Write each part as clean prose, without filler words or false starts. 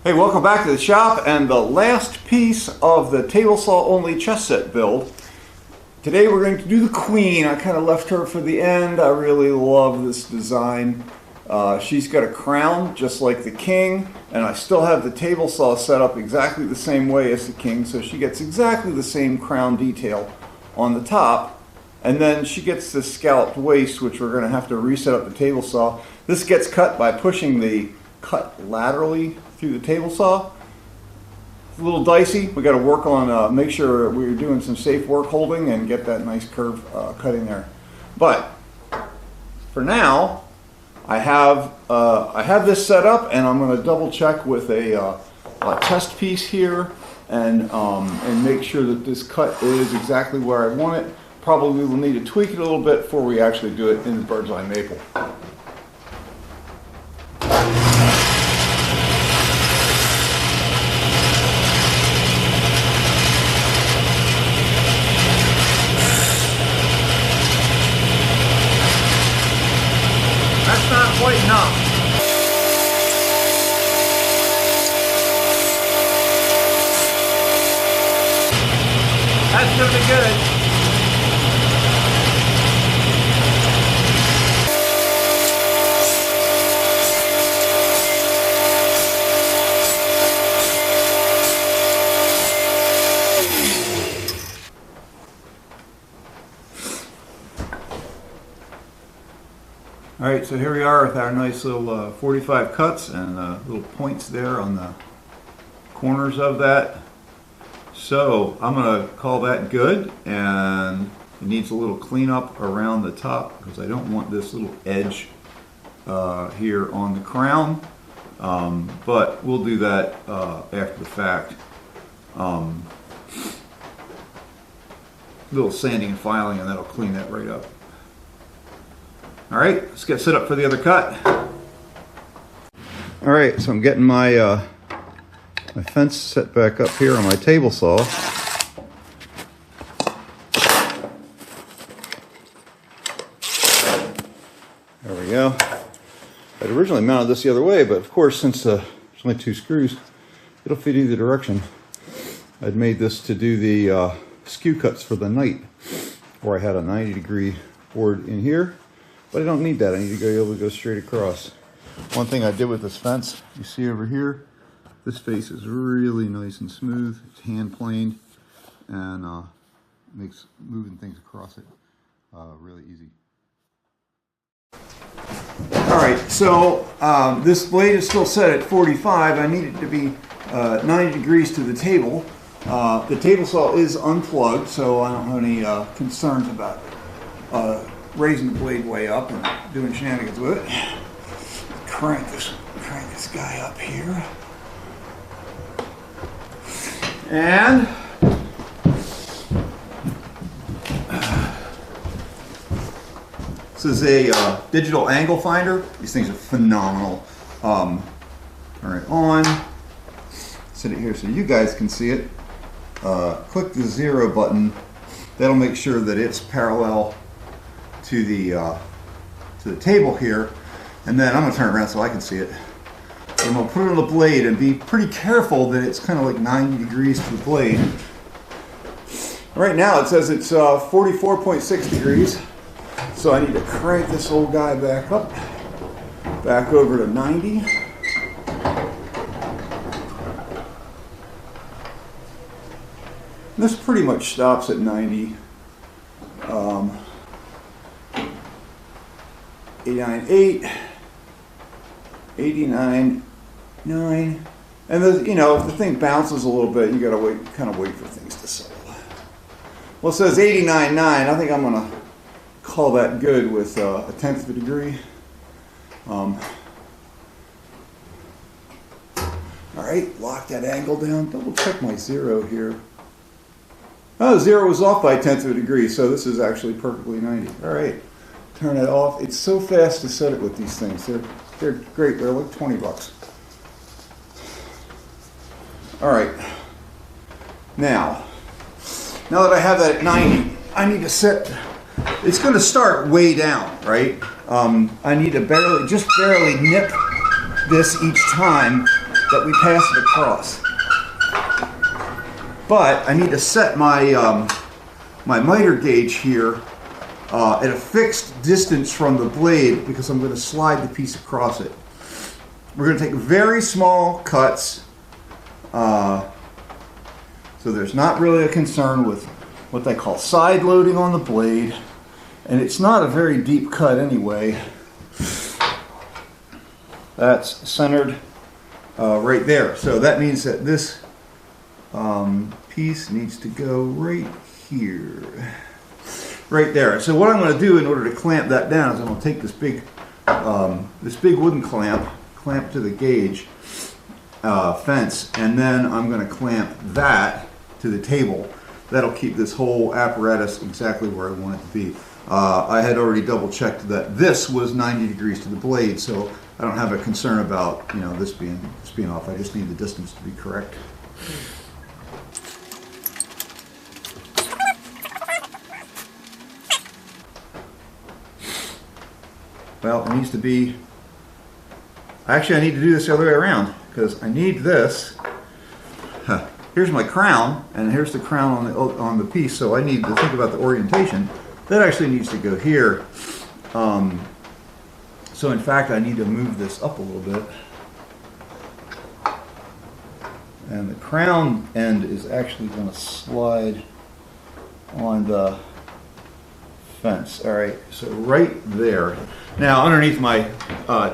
Hey, welcome back to the shop and the last piece of the table saw only chess set build. Today we're going to do the queen. I kind of left her for the end. I really love this design. She's got a crown just like the king, and I still have the table saw set up exactly the same way as the king, so she gets exactly the same crown detail on the top. And then she gets the scalloped waist, which we're going to have to reset up the table saw. This gets cut by pushing the cut laterally through the table saw. It's a little dicey. We got to work on make sure we're doing some safe work holding and get that nice curve cut in there. But for now, I have this set up, and I'm going to double check with a test piece here and make sure that this cut is exactly where I want it. Probably will need to tweak it a little bit before we actually do it in the bird's eye maple. That's not quite enough. That's going to be good. Alright, so here we are with our nice little 45 cuts and little points there on the corners of that. So I'm going to call that good, and it needs a little cleanup around the top because I don't want this little edge here on the crown, but we'll do that after the fact. A little sanding and filing, and that'll clean that right up. Alright, let's get set up for the other cut. Alright, so I'm getting my my fence set back up here on my table saw. There we go. I'd originally mounted this the other way, but of course, since there's only 2 screws, it'll fit either direction. I'd made this to do the skew cuts for the night, where I had a 90-degree board in here. But I don't need that. I need to be able to go straight across. One thing I did with this fence, you see over here, this face is really nice and smooth. It's hand planed, and makes moving things across it really easy. Alright, so this blade is still set at 45. I need it to be 90 degrees to the table. The table saw is unplugged, so I don't have any concerns about raising the blade way up and doing shenanigans with it. Crank this guy up here. And this is a digital angle finder. These things are phenomenal. Turn it on. Set it here so you guys can see it. Click the 0 button. That'll make sure that it's parallel to the table here, and then I'm going to turn it around so I can see it. I'm going to put it on the blade and be pretty careful that it's kind of like 90 degrees to the blade. Right now it says it's 44.6 degrees, so I need to crank this old guy back up, back over to 90. This pretty much stops at 90. 89.8, 89.9, and the, you know, if the thing bounces a little bit, you gotta wait for things to settle. Well, it says 89.9. I think I'm gonna call that good with a 1/10 of a degree. All right, lock that angle down. Double check my 0 here. Oh, 0 was off by 1/10 of a degree, so this is actually perfectly 90. All right. Turn it off. It's so fast to set it with these things. They're great. They're like 20 bucks. All right. Now that I have that at 90, I need to set. It's going to start way down, right? I need to just barely nip this each time that we pass it across. But I need to set my my miter gauge here at a fixed distance from the blade because I'm going to slide the piece across it. We're going to take very small cuts, so there's not really a concern with what they call side loading on the blade, and it's not a very deep cut anyway. That's centered right there. So that means that this piece needs to go right here. Right there. So what I'm going to do in order to clamp that down is I'm going to take this big wooden clamp to the gauge fence, and then I'm going to clamp that to the table. That'll keep this whole apparatus exactly where I want it to be. I had already double checked that this was 90 degrees to the blade, so I don't have a concern about, you know, this being off. I just need the distance to be correct. Well, it needs to be, actually I need to do this the other way around, because I need this. Here's my crown, and here's the crown on the piece, so I need to think about the orientation. That actually needs to go here. So in fact, I need to move this up a little bit. And the crown end is actually going to slide on the fence. All right, so right there. Now underneath my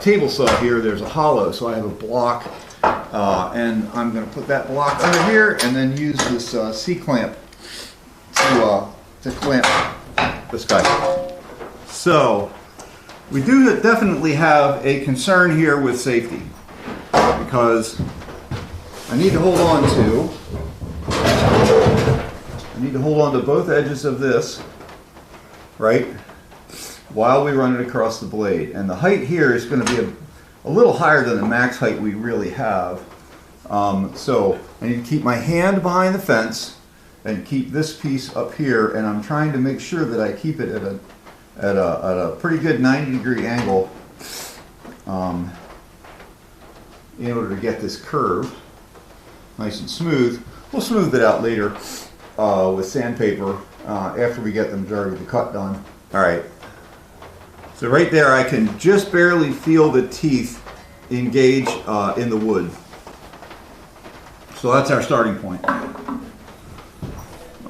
table saw here, there's a hollow, so I have a block, and I'm going to put that block under here, and then use this C-clamp to clamp this guy. So we do definitely have a concern here with safety, because I need to hold on to both edges of this, right, while we run it across the blade. And the height here is going to be a little higher than the max height we really have. So I need to keep my hand behind the fence and keep this piece up here, and I'm trying to make sure that I keep it at a pretty good 90-degree angle in order to get this curve nice and smooth. We'll smooth it out later with sandpaper after we get the majority of the cut done. All right. So right there, I can just barely feel the teeth engage in the wood. So that's our starting point. I'll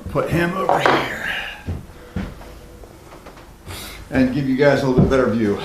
put him over here and give you guys a little bit better view.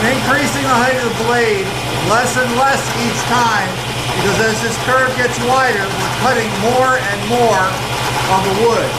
Increasing the height of the blade less and less each time, because as this curve gets wider, we're cutting more and more of the wood.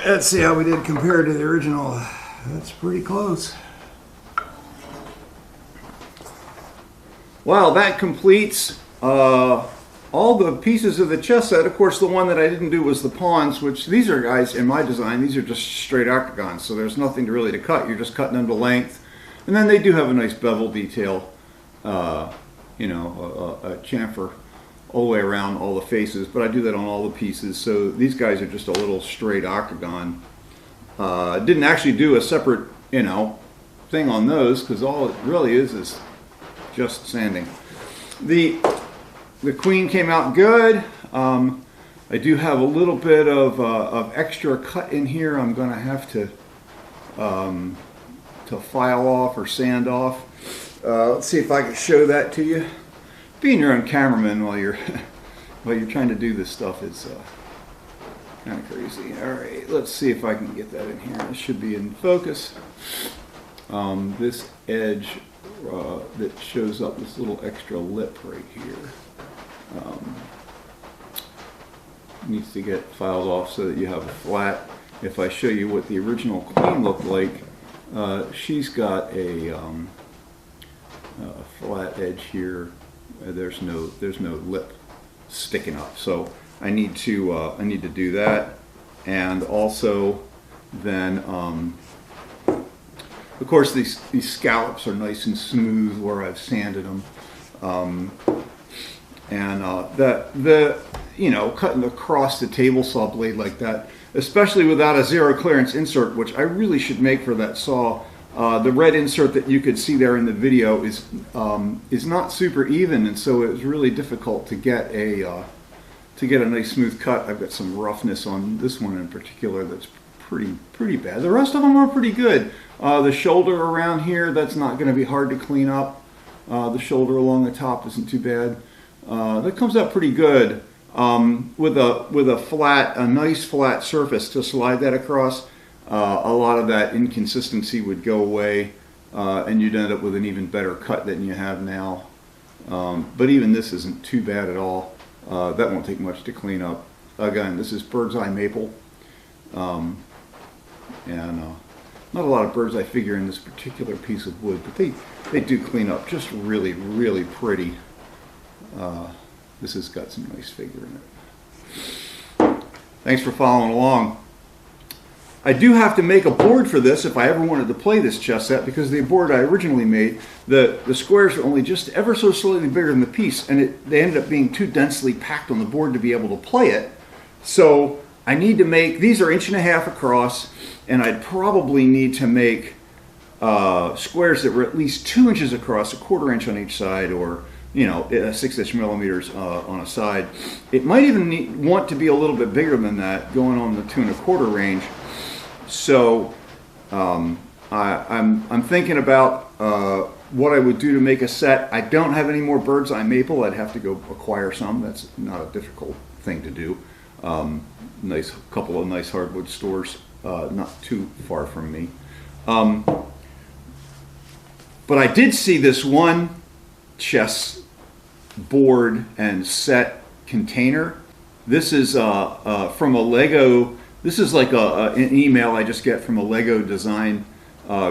Let's see how we did compared to the original. That's pretty close. Well, that completes all the pieces of the chess set. Of course, the one that I didn't do was the pawns, which these are, guys, in my design, these are just straight octagons, so there's nothing really to cut. You're just cutting them to length. And then they do have a nice bevel detail, you know, a chamfer all the way around all the faces, but I do that on all the pieces. So these guys are just a little straight octagon. Didn't actually do a separate, you know, thing on those, because all it really is just sanding. The queen came out good. I do have a little bit of extra cut in here. I'm going to have to file off or sand off. Let's see if I can show that to you. Being your own cameraman while you're trying to do this stuff is kind of crazy. All right, let's see if I can get that in here. It should be in focus. This edge that shows up, this little extra lip right here, needs to get filed off so that you have a flat. If I show you what the original queen looked like, she's got a flat edge here. There's no lip sticking up, so I need to do that. And also then of course these scallops are nice and smooth where I've sanded them, and the you know, cutting across the table saw blade like that, especially without a zero clearance insert, which I really should make for that saw. The red insert that you could see there in the video is not super even, and so it was really difficult to get a nice smooth cut. I've got some roughness on this one in particular that's pretty bad. The rest of them are pretty good. The shoulder around here, that's not going to be hard to clean up. The shoulder along the top isn't too bad. That comes out pretty good with a nice flat surface to slide that across. A lot of that inconsistency would go away, and you'd end up with an even better cut than you have now. But even this isn't too bad at all. That won't take much to clean up. Again, this is bird's eye maple, and not a lot of bird's eye figure in this particular piece of wood, but they do clean up just really, really pretty. This has got some nice figure in it. Thanks for following along. I do have to make a board for this if I ever wanted to play this chess set, because the board I originally made, the squares are only just ever so slightly bigger than the piece, and they ended up being too densely packed on the board to be able to play it. So I need to make, these are 1.5 inches across, and I'd probably need to make squares that were at least 2 inches across, 1/4 inch on each side, or 6 millimeters on a side. It might even want to be a little bit bigger than that, going on the 2 1/4 range. So I'm thinking about what I would do to make a set. I don't have any more bird's eye maple. I'd have to go acquire some. That's not a difficult thing to do. Nice couple of nice hardwood stores not too far from me. But I did see this one chess board and set container. This is from a Lego. This is like an email I just get from a Lego design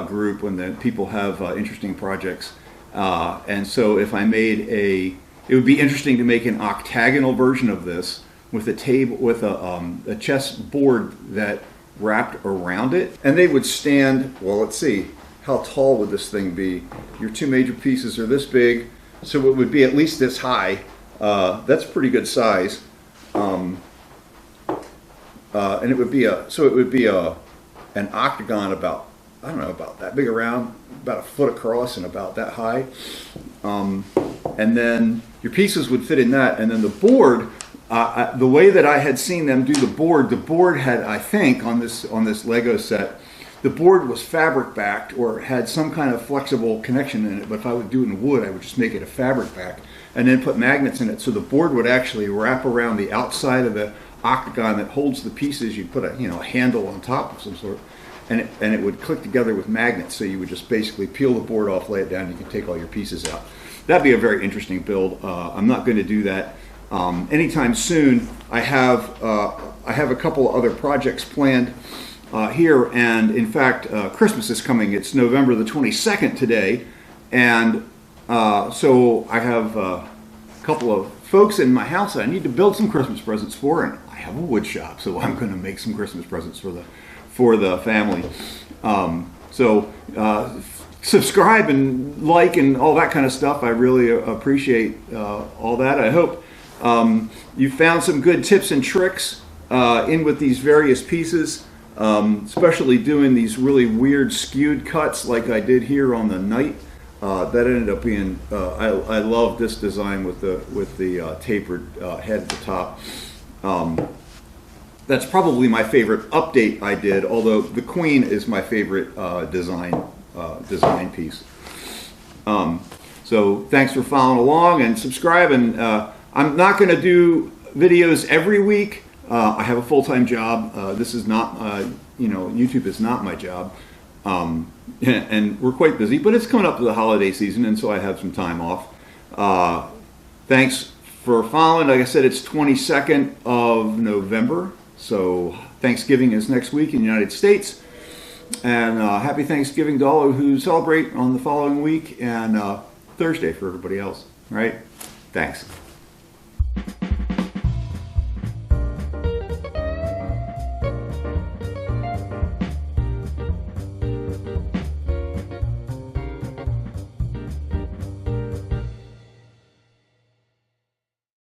group when the people have interesting projects. And so if I made it would be interesting to make an octagonal version of this with a table, with a chess board that wrapped around it. And they would stand, well, let's see, how tall would this thing be? Your two major pieces are this big, so it would be at least this high. That's a pretty good size. And it would be an octagon about, I don't know, about that big around, about 1 foot across and about that high. And then your pieces would fit in that. And then the board, the way that I had seen them do the board had, I think, on this Lego set, the board was fabric backed or had some kind of flexible connection in it. But if I would do it in wood, I would just make it a fabric back and then put magnets in it. So the board would actually wrap around the outside of the octagon that holds the pieces. You'd put a handle on top of some sort, and it would click together with magnets. So you would just basically peel the board off, lay it down, you can take all your pieces out. That'd be a very interesting build. I'm not going to do that anytime soon. I have I have a couple of other projects planned here, and in fact, Christmas is coming. It's November the 22nd today, and so I have a couple of folks in my house that I need to build some Christmas presents for, and I have a wood shop, so I'm going to make some Christmas presents for the family. Subscribe and like and all that kind of stuff. I really appreciate all that. I hope you found some good tips and tricks in with these various pieces, especially doing these really weird skewed cuts like I did here on the knight. That ended up being, I love this design with the tapered head at the top. That's probably my favorite update I did, although the queen is my favorite design piece. So thanks for following along and subscribe. And I'm not going to do videos every week. I have a full-time job. This is not, YouTube is not my job. And we're quite busy, but it's coming up to the holiday season, and so I have some time off. Thanks for following. Like I said, it's 22nd of November, so Thanksgiving is next week in the United States. And happy Thanksgiving to all who celebrate on the following week, and Thursday for everybody else. All right? Thanks.